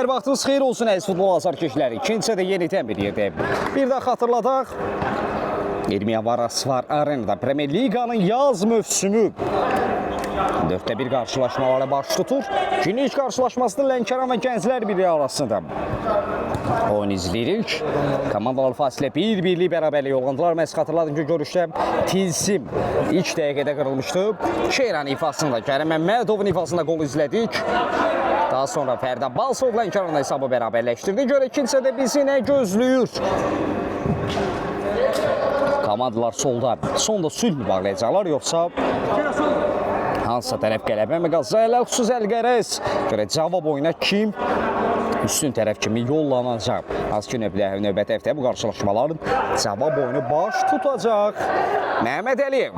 Xeyr, vaxtınız xeyir olsun əziz futbol azarkeşləri. İkincisi də yenidən bir yerdəyim. Bir də xatırladaq. 20 yanvar Asfar Arenada Premier Liqanın yaz mövsümü 4'te 1 qarşılaşmalara baş tutur. Günün ilk qarşılaşmasında Lənkəran və Gənclər Birliyi arasında oyun izləyirik. Komandalar fasilə 1-1'lik bərabərlik yoğlandılar. Mən xatırladım ki, görüşdə Tilsim ilk dəqiqədə qırılmışdı. Şeyran ifasında, Kərim Məmmədovun ifasında gol izlədik. Daha sonra Fərdə Balsov Lənkəranla hesabı bərabərləşdirdi. Görə ikincisi də bizi nə gözləyir? Komandalar solda, sonda sülh mü bağlayacaqlar, yoxsa hansısa tərəf qələbə mi qalsa? Xüsus Əlqərəz görə cavab oyuna kim üstün tərəf kimi yollanacaq? Az ki, növbəti həftə bu qarşılaşmaların cavab oyunu baş tutacaq. Məhəmməd Əliyev.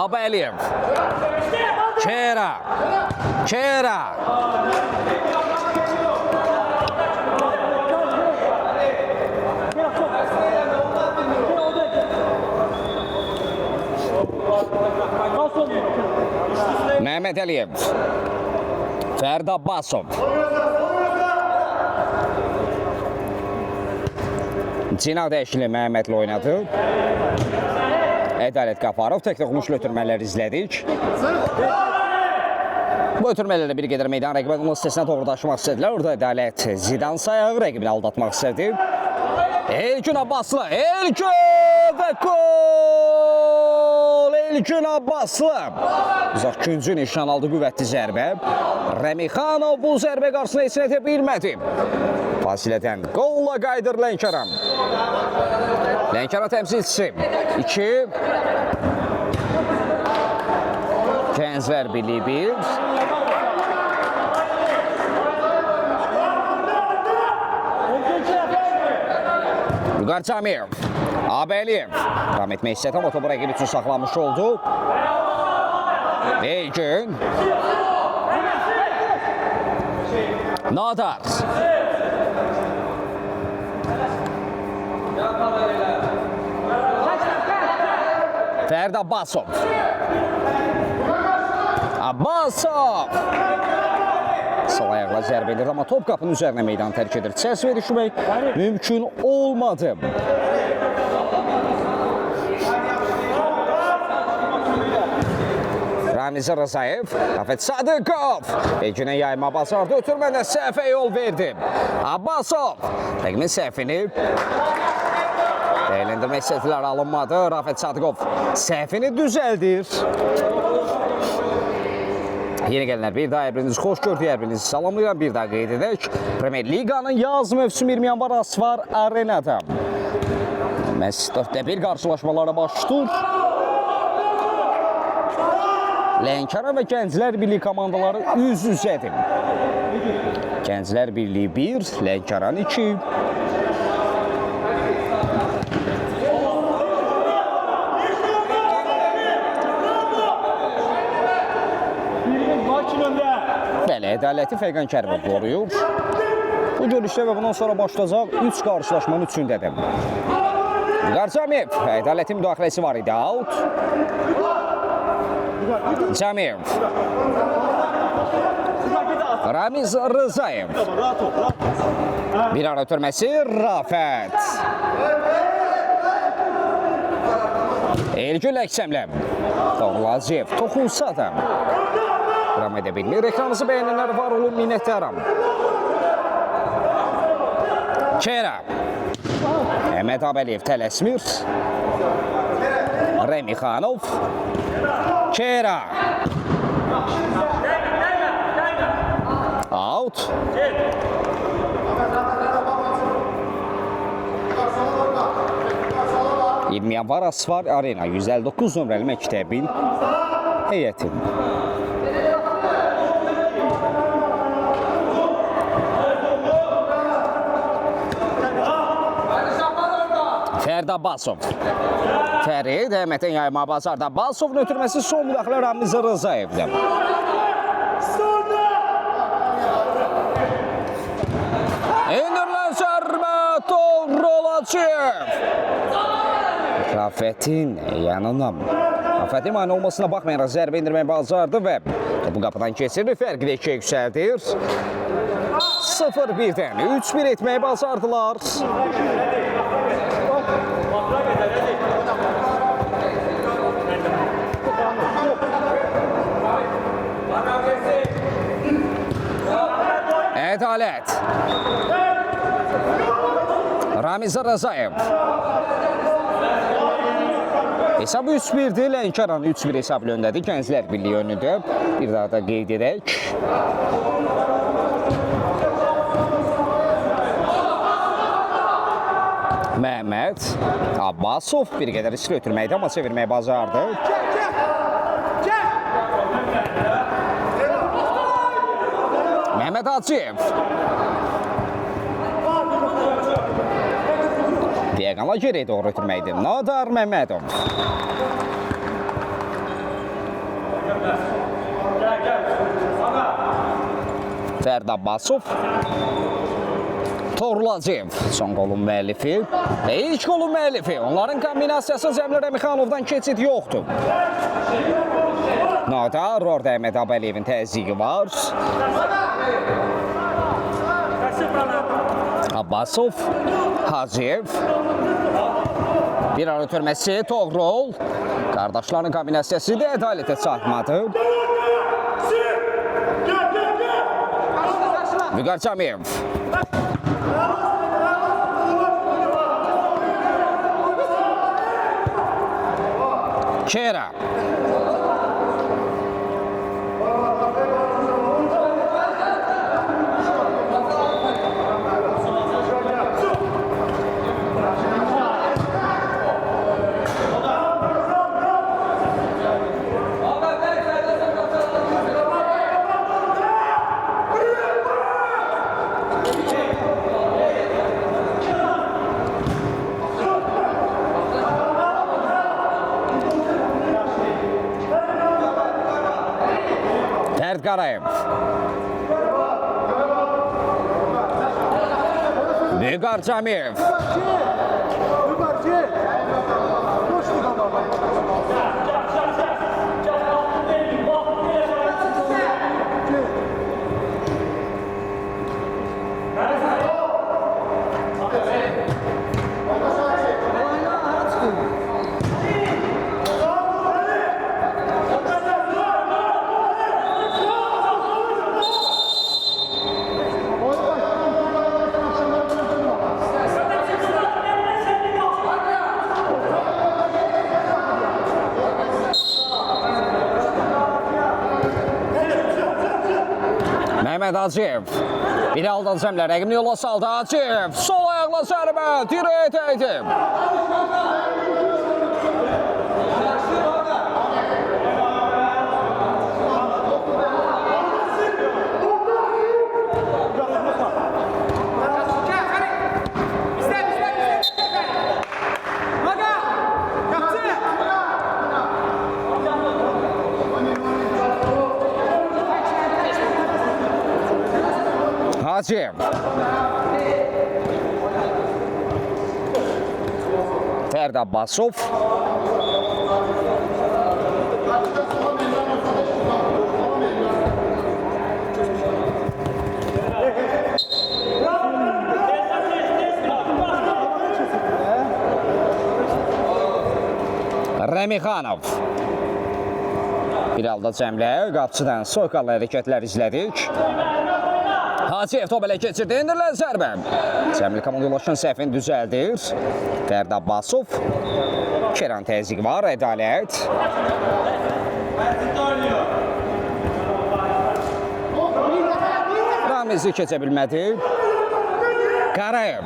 Aba Əliyev. Kera. Mehmet Əliyev. Fərdə Abbasov. Cinah dəyişikliyi Məhəmmədlə oynadı. Ədalət Qafarov tək toxunmuş ötürmələri izlədik. Bu ötürmələrlə bir qədər meydan rəqibinin sitəsinə doğru daşımaq istədilər. Orada Ədalət Zidan sayağı rəqibini aldatmaq istədi. Elgün Abbaslı. Elgün və gol! Elgün Abbaslı. Uzaq küncü nişan aldı, qüvvətli zərbə. Rəmixanov bu zərbə qarşısına heç nə edə bilmədi. Fasilədən qolla qayıdır Lənkəran. Lənkəran təmsilçisi 2. Gənclər Birliyi 1. Vüqar Camiyev. Abəliyev. Davam etmək istədi, amma topu rəqib üçün saxlamış oldu. Elgün. Nadar. Fərdə Abbasov. Sol ayaqla zərbə edir, amma top qapının üzərinə meydan tərk edir. Çəsvə düşmək mümkün olmadı. Ramiz Rızayev, Rafet Sadıqov. Elgünə yayma bacardı, ötürmədə səhvə yol verdi. Abbasov, rəqimin səhvini dəyərləndirmək istədilər, alınmadı. Rafet Sadıqov səhvini düzəldir. Yeni gələnlər, bir daha hər-birinizi xoş gördük, hər-birinizi salamlayıram. Bir daha qeyd edək. Premier Liqanın yaz mövsümü 20 yanvar Asfar Arenada. Məhz 4'te 1 qarşılaşmalara baş tutur. Lənkəran və Gənclər Birliyi komandaları üz-üzədir. Gənclər Birliyi 1, Lənkəran 2. Bəli, ədaləti Fəqan Kərimov qoruyur. Bu görüşdə və bundan sonra başlayacaq 3 qarşılaşmanın üçündədir. Vüqar Camiyev, ədalətin müdaxiləsi var idi, out. Camiyev. Ramiz Rızayev. Bir ara ötürməsi Rafət. Elgün Əksəmlə. Doğrulaziyev toxunsa da devam edə bilir. Reklamımızı bəyənənlər var olun, minnətdaram. Kera. Məhəmməd Abəliyev tələsmir. Rəmixanov. Kera. Out. $20 yanvar Asfar Arena 159 nömrəli məktəbin heyəti. Fərdə Abbasov. Fərid Əhmədin yayma bazarda. Abbasovun ötürməsi son müdaxilə Ramiz Rızayevdə. İndirilən zərbə doğru olacaq. Rafətin yanına Afətin mane olmasına baxmayaraq zərbə indirməyi bacardı və bu qapıdan keçirir. Fərqi də 2-yə yüksəldir. 0-1-dən 3-1 etməyi bacardılar. Ədalət. Ramiz Rzayev. Hesab 3-1'dir. Lənkəran 3-1 hesablı öndədir. Gənclər Birliyi önündə. Bir daha da qeyd edək. Məhəmməd Abbasov bir qədər riskli ötürməkdə, amma çevirməyi bacardı. Məhəmməd Hacıyev. Diagonala geriyə doğru ötürməkdir. Nadar Məmmədov. Fərd Abbasov. Torlacıyev. Son qolun müəllifi. Və ilk qolun müəllifi. Onların kombinasiyası Cəmil Rəmixanovdan keçid yoxdur. Nadar, orada Əhməd Abəliyevin təzyiqi var. Abbasov. Hacıyev. Bir ara ötürməsi, Toğrul. Qardaşların kombinasiyası da ədalətə çatmadı. Vüqar Camiyev. Kera. Fərd Qarayev. Vüqar Camiyev. Məhəmməd Hacıyev. Bir aldan Cəmlə rəqimli yola saldı. Hacıyev sol ayaqla zərbə dirəyə dəydi. Hacıyev. Fərd Abbasov. Rəmixanov. Bir halda Cəmlə qapçıdan soyqalı hərəkətlər izlədik. Hacıyev top elə keçirdi, indirilən zərbə. Cəmil komandalaşan səhvini düzəldir. Fərd Abbasov. Keran təzyiq var, ədalət. Ramizi keçə bilmədi. Qarayev.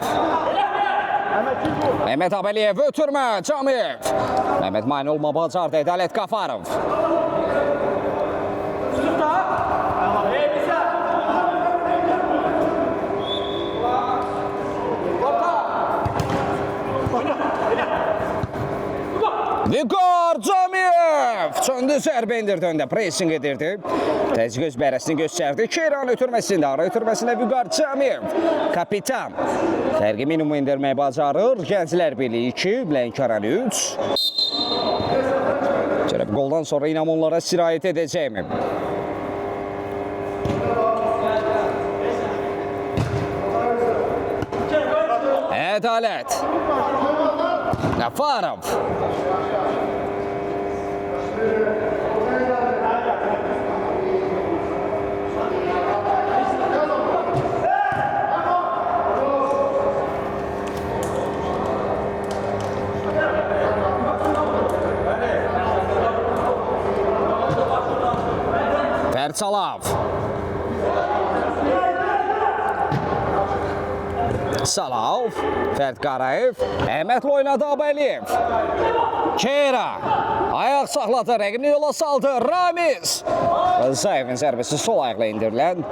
Əhməd Abəliyev ötürmə, Camiyev. Məhəmməd mane olma bacardı, ədalət Qafarov. Vüqar Camiyev çöndü, zərbə indirdi öndə, pressing edirdi. Təzyiq öz bərəsini göstərdi. Keran ötürməsində, ara ötürməsində Vüqar Camiyev. Kapitan. Fərqi minimum indirməyi bacarır. Gənclər Birliyi 2, Lənkəran 3. Goldan sonra inam onlara sirayət edəcəkmi? Ədalət. Qafarov. Fərsalav. Salav, Fərt Qarayev, Əhmədli oynadı Abəliyev. Keyra, ayaq saxladı, rəqibini yola saldı, Ramiz. Zayevin zərbəsi sol ayaqla indirilən.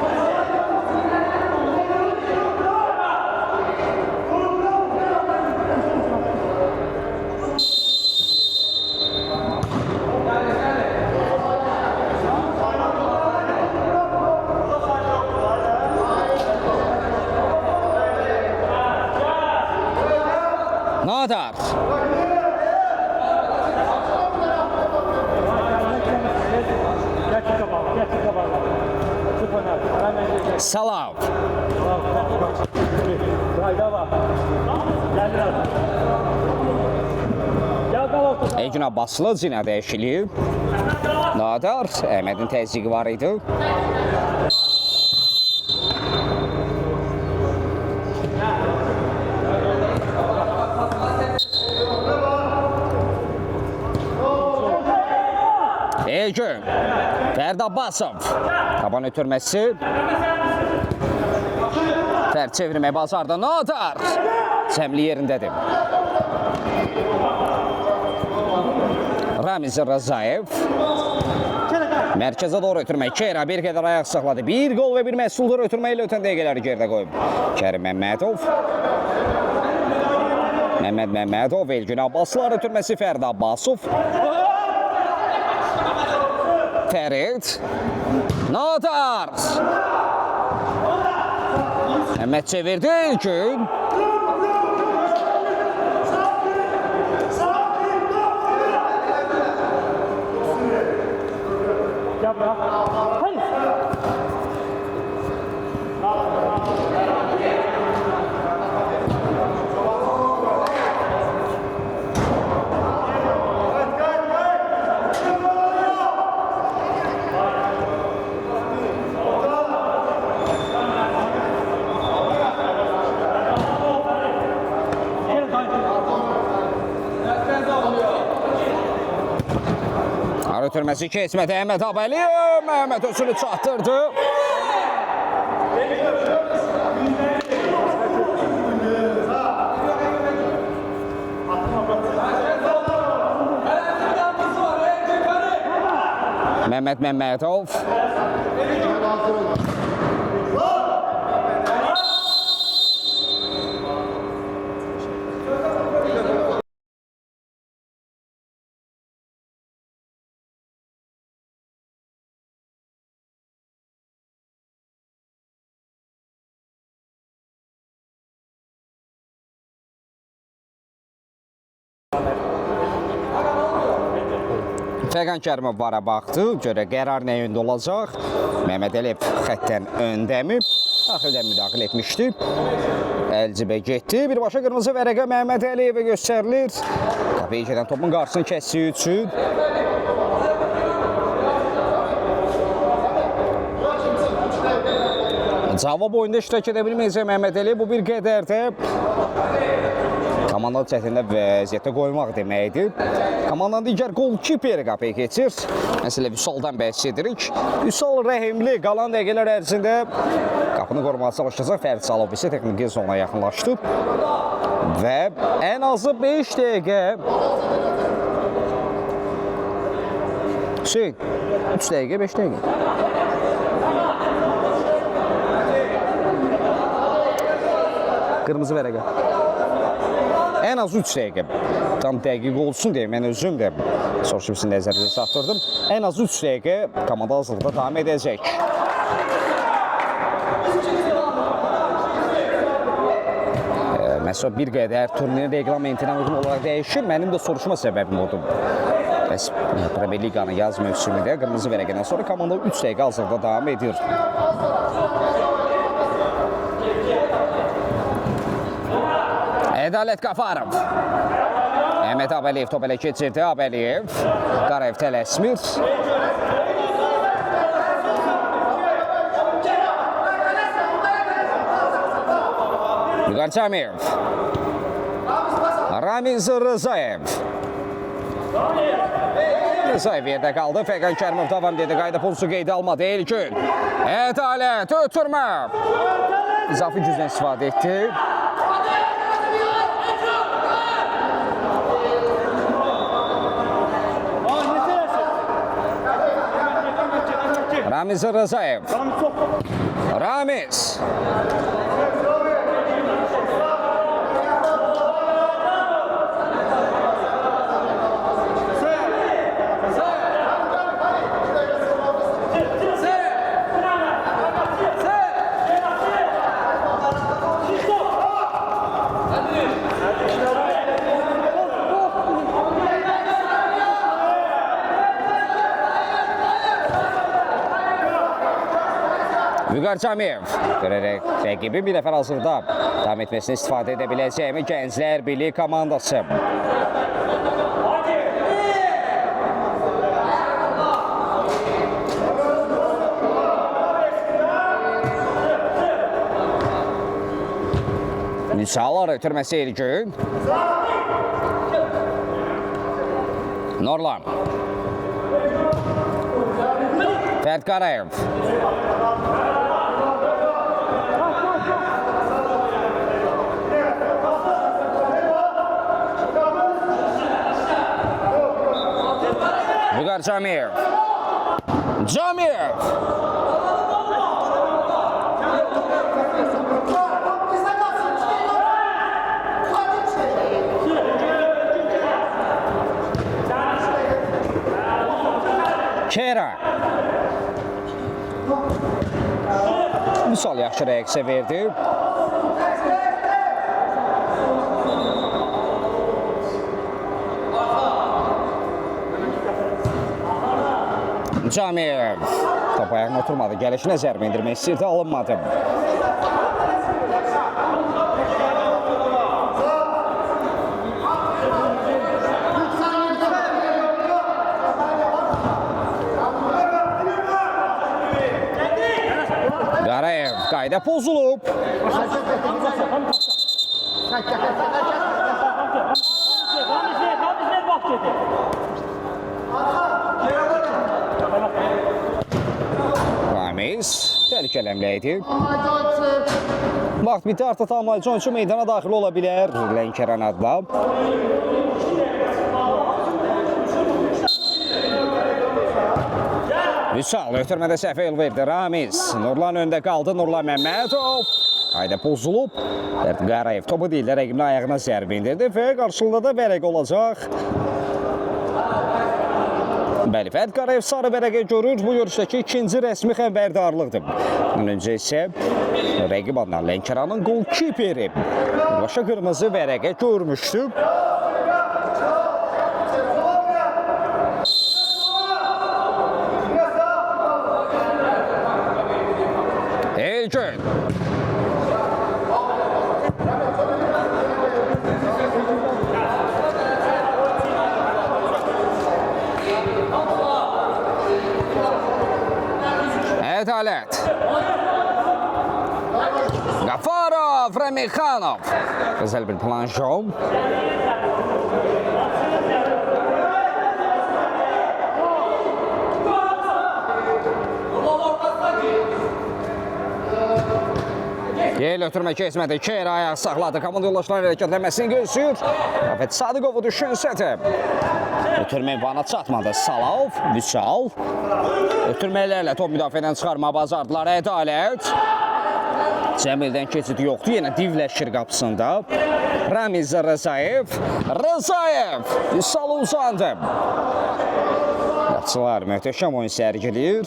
Nadar. Salav. Ecun Abbaslı cinə dəyişilib. Nadar, Əhmədin təzyiqi var idi. Ecun, Fərid Abbasov. Taban ötürməsi. Fərid çevirməyə bazarda. Nadar. Cəmli yerindədir. Ramiz Razayev. Mərkəzə doğru ötürmək. Keyra bir qədər ayaq saxladı. Bir qol və bir məhsuldur ötürməklə ötən dəqiqələri gerdə qoyub. Kərim Məmmədov. Məmməd Məmmədov. Elgün Abbaslar ötürməsi Fərid Abbasov. Fərid. Nadar. Əhməd çevirdi. Elgün. Ötürməsi keçmədi Əhməd Abəliyev. Əhməd özünü çatdırdı. Məmməd Məmmədov. Fəqan Kərimov vara baxdı, görə qərar nə yöndə olacaq? Məhəmməd Əliyev xəttdən öndəmi? Daxildən müdaxilə etmişdi. Əlcibə getdi. Birbaşa qırmızı vərəqə Məhəmməd Əliyevə göstərilir. Qapıya gedən topun qarşısını kəsdiyi üçün. Cavab oyunda iştirak edə bilməyəcək Məhəmməd Əliyev. Bu bir qədər də komandanı çətində vəziyyətə qoymaq deməkdir. Komandanın digər qolkiper qapıya keçir. Məsələ Vüsaldan bəhs edirik. Vüsal Rəhimli qalan dəqiqələr ərzində qapını qorumağa çalışacaq. Fərid Salov isə texniki zona yaxınlaşdı. Və ən azı 5 dəqiqə Hüseyin, 3 dəqiqə, 5 dəqiqə. Qırmızı vərəqə. Ən az 3 dəqiqə. Tam dəqiq olsun deyə mən özüm də soruşub sizin nəzərinizə çatdırdım. Ən az 3 dəqiqə komanda hazırlıqda davam edəcək. Məsələn, bir qədər turnirin reglamentinə uyğun olaraq dəyişir. Mənim də soruşma səbəbim odur. Bəs Premier Liqanın yaz mövsümündə qırmızı vərəqədən sonra komanda 3 dəqiqə hazırda davam edir. Ədalət Qafarov. Əhməd Əbəliyev top elə keçirdi. Əbəliyev. Qarayev tələsmir. Vüqar Cəmiyev. Ramiz Rızayev. Rızayev yerdə qaldı. Fəqan Kərimov davam dedi. Qayda pozisyonu qeydə almadı. Elgün. Ədalət ötürmə. İzafi gücdən istifadə etdi. Ramiz Rızayev. Ramiz. Vüqar Cəmiyev görərək rəqibi bir nəfər hazırda davam etməsini istifadə edə biləcəyimi Gənclər Birliyi komandası. Nişalar ötürməsi Elgün. Norlan. Fərid Qarayev. Vüqar Cəmiyev. Cəmiyev. Kera. Misal yaxşı reaksiya verdi. Cəmiyev. Top ayağına oturmadı. Gəlişinə zərbə indirmək istəyirdi, alınmadı. Qarayev qayda pozulub. Ramiz təhlükəli həmlə idi. Vaxt bitti, artıq tamamlayıcı oyunçu meydana daxil ola bilər. Lənkəran adla. Vüsal ötürmədə səhv el verdi. Ramiz. Nurlan öndə qaldı. Nurlan Məmmədov. Qayda pozulub. Qarayev topu deyil, rəqibin ayağına zərbə indirdi və qarşılığında da vərəq olacaq. Bəli, Fərid Qarayev sarı vərəqə görür. Bu görüşdəki ikinci rəsmi xəbərdarlıqdır. Bundan öncə isə rəqib adına Lənkəranın qolkiperi başa qırmızı vərəqə görmüşdü. Elgün. Ədalət. Qafarov, Remixanov. Gözəl bir planşov. Yel ötürmə keçmədi. Kera ayaq saxladı. Komanda yoldaşlarının hərəkətlənməsini gözləyir. Rafet Sadıqovu düşünsədi. Ötürmə vana çatmadı. Salov, Vüsal. Ötürmələrlə top müdafiədən çıxarma bazardılar. Ədalət. Cəmildən keçid yoxdur. Yenə divləşir qapısında. Ramiz Rızayev. Rızayev. Vüsal uzandı. Qapçılar möhtəşəm oyun sərgiləyir.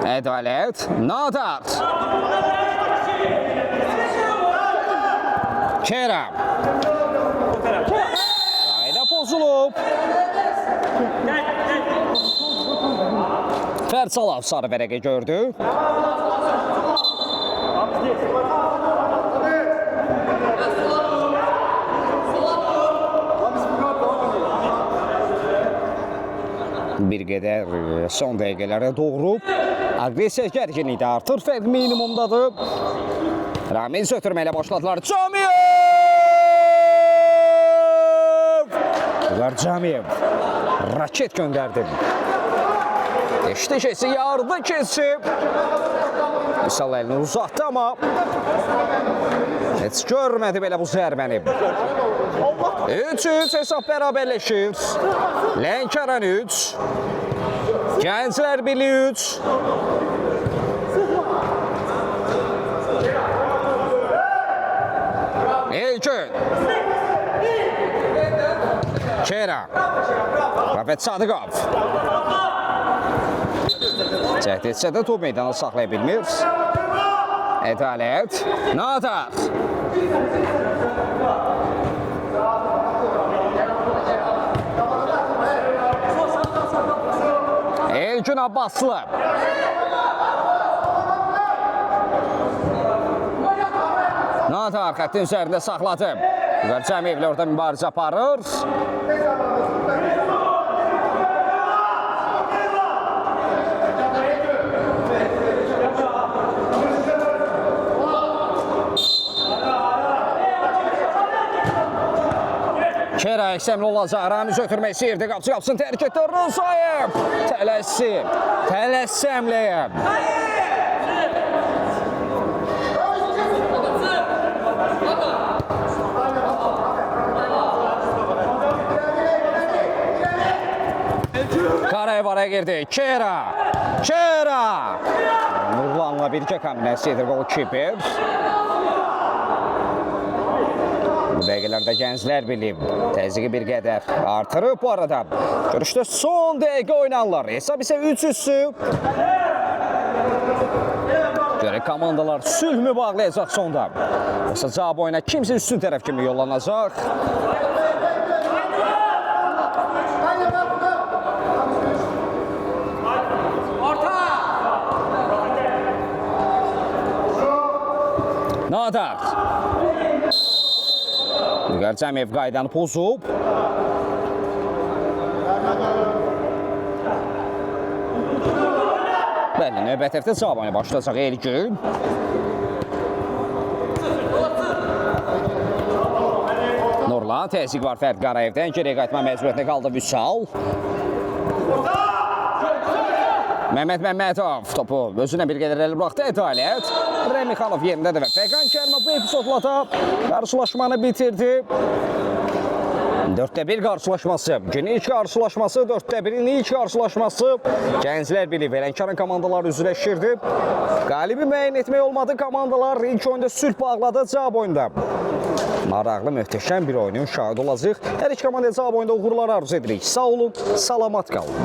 Ədalət, Nadar. Kerem. Qayda pozulub. Fərsalav sarı vərəqə gördü. Bir qədər son dəqiqələrə doğru agresiya gərginliyi də artır. Fərq minimumdadır. Ramiz ötürməklə başladılar. Camiyev! Camiyev raket göndərdi. Eşdi keçsi, yardı keçsi. Misal əlini uzatdı amma heç görmədi belə bu zərbəni. 3-3 hesab bərabərləşir. Lənkəran 3. Gənclər Birliyi 3. İlkin. Kerem. Rafet Sadıqov. Cəhd etsə də top meydanı saxlaya bilmir. Ədalət. Nadar. Elgün Abbaslı. Nadar xəttin üzərində saxladı. Cəmiyevlə orada mübarizə aparır. Kera əksəmli olacaq. Ramiz ötürmək istəyirdi. Qapısını tərk etdi. Rızayev. Tələssi əmləyə. Qarayev araya girdi. Kera. Nurlanla bircə kombinasiya edir qol kiper. Bu dəqiqələrdə Gənclər Birliyi təzyiqi bir qədər artırıb bu arada. Görüşdə son dəqiqə oynanırlar. Hesab isə 3-3'sü. Görək komandalar sülh mü bağlayacaq sonda? Yoxsa cavab oyuna kimsə üstün tərəf kimi yollanacaq? Nadar. Cəmiyev qaydanı pozub. Bəli, növbət həftə cavab oyuna başlayacaq Elgün. Nurlan, təzyiq var Fərd Qarayevdən. Geriyə qayıtma məcburiyyətində qaldı Vüsal. Məhməd Məmmədov topu özünə bir qədər əli buraxdı. Ədalət. Rəmixanov yerindədir və Fəqan Kərimov bu epizodla da qarşılaşmanı bitirdi. 4-1 qarşılaşması, günün ilk qarşılaşması, 4-1'in ilk qarşılaşması. Gənclər Birliyi və Lənkəran komandaları üzləşirdi. Qalibi müəyyən etmək olmadı. Komandalar ilk oyunda sülh bağladı cavab oyunda. Maraqlı, möhtəşəm bir oyunun şahidi olacaq. Hər iki komandaya cavab oyunda uğurlar arzu edirik. Sağ olun, salamat qalın.